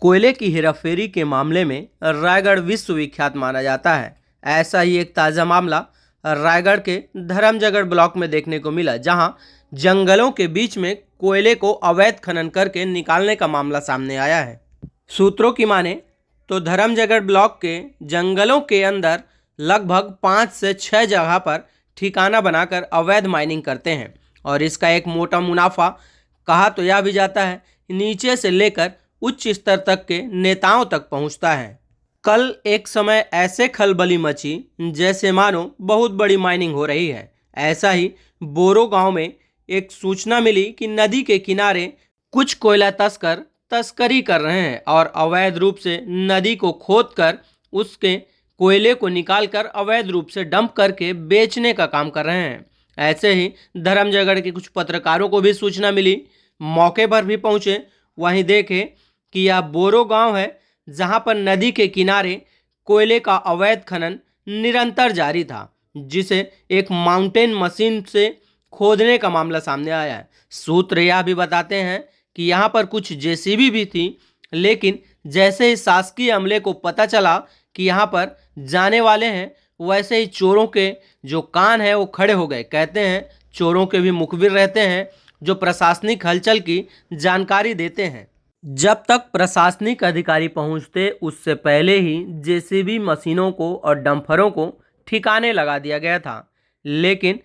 कोयले की हेराफेरी के मामले में रायगढ़ विश्वविख्यात माना जाता है। ऐसा ही एक ताज़ा मामला रायगढ़ के धर्मजयगढ़ ब्लॉक में देखने को मिला, जहां जंगलों के बीच में कोयले को अवैध खनन करके निकालने का मामला सामने आया है। सूत्रों की माने तो धर्मजयगढ़ ब्लॉक के जंगलों के अंदर लगभग 5 से 6 जगह पर ठिकाना बनाकर अवैध माइनिंग करते हैं और इसका एक मोटा मुनाफा कहा तो यह भी जाता है नीचे से लेकर उच्च स्तर तक के नेताओं तक पहुंचता है। कल एक समय ऐसे खलबली मची जैसे मानो बहुत बड़ी माइनिंग हो रही है। ऐसा ही बोरो गांव में एक सूचना मिली कि नदी के किनारे कुछ कोयला तस्कर तस्करी कर रहे हैं और अवैध रूप से नदी को खोदकर उसके कोयले को निकालकर अवैध रूप से डंप करके बेचने का काम कर रहे हैं। ऐसे ही धर्मजयगढ़ के कुछ पत्रकारों को भी सूचना मिली, मौके पर भी पहुंचे, वहीं देखे कि यह बोरो गांव है जहां पर नदी के किनारे कोयले का अवैध खनन निरंतर जारी था, जिसे एक माउंटेन मशीन से खोदने का मामला सामने आया है। सूत्र यह भी बताते हैं कि यहाँ पर कुछ जेसीबी भी थी, लेकिन जैसे ही शासकीय अमले को पता चला कि यहाँ पर जाने वाले हैं, वैसे ही चोरों के जो कान हैं वो खड़े हो गए। कहते हैं चोरों के भी मुखबिर रहते हैं जो प्रशासनिक हलचल की जानकारी देते हैं। जब तक प्रशासनिक अधिकारी पहुंचते उससे पहले ही जेसीबी मशीनों को और डंफरों को ठिकाने लगा दिया गया था, लेकिन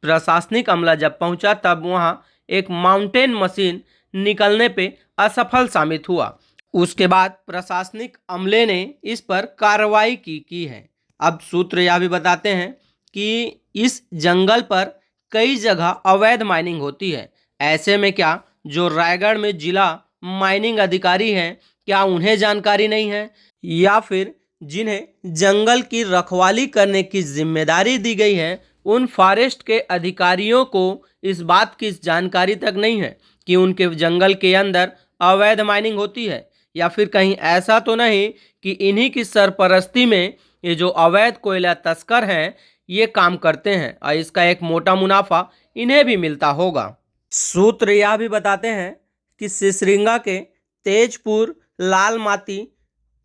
प्रशासनिक अमला जब पहुंचा तब वहां एक माउंटेन मशीन निकलने पे असफल साबित हुआ। उसके बाद प्रशासनिक अमले ने इस पर कार्रवाई की है। अब सूत्र यह भी बताते हैं कि इस जंगल पर कई जगह अवैध माइनिंग होती है। ऐसे में क्या जो रायगढ़ में जिला माइनिंग अधिकारी हैं, क्या उन्हें जानकारी नहीं है, या फिर जिन्हें जंगल की रखवाली करने की जिम्मेदारी दी गई है उन फॉरेस्ट के अधिकारियों को इस बात की जानकारी तक नहीं है कि उनके जंगल के अंदर अवैध माइनिंग होती है, या फिर कहीं ऐसा तो नहीं कि इन्हीं की सरपरस्ती में ये जो अवैध कोयला तस्कर हैं ये काम करते हैं और इसका एक मोटा मुनाफा इन्हें भी मिलता होगा। सूत्र यह भी बताते हैं कि सिसरिंगा के तेजपुर, लालमाती,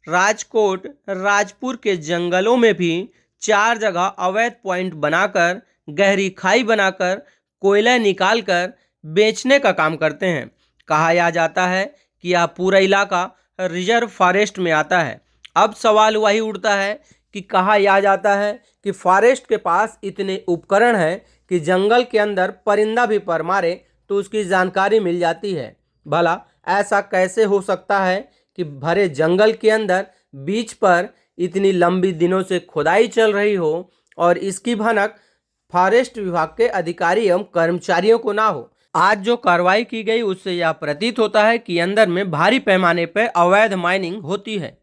राजकोट, राजपुर के जंगलों में भी 4 जगह अवैध पॉइंट बनाकर गहरी खाई बनाकर कोयला निकालकर बेचने का काम करते हैं। कहा यह जाता है कि यह पूरा इलाका रिजर्व फॉरेस्ट में आता है। अब सवाल वही उठता है कि कहा यह जाता है कि फॉरेस्ट के पास इतने उपकरण हैं कि जंगल के अंदर परिंदा भी पर मारे तो उसकी जानकारी मिल जाती है। भला ऐसा कैसे हो सकता है कि भरे जंगल के अंदर बीच पर इतनी लंबी दिनों से खुदाई चल रही हो और इसकी भनक फॉरेस्ट विभाग के अधिकारी एवं कर्मचारियों को ना हो। आज जो कार्रवाई की गई उससे यह प्रतीत होता है कि अंदर में भारी पैमाने पर अवैध माइनिंग होती है।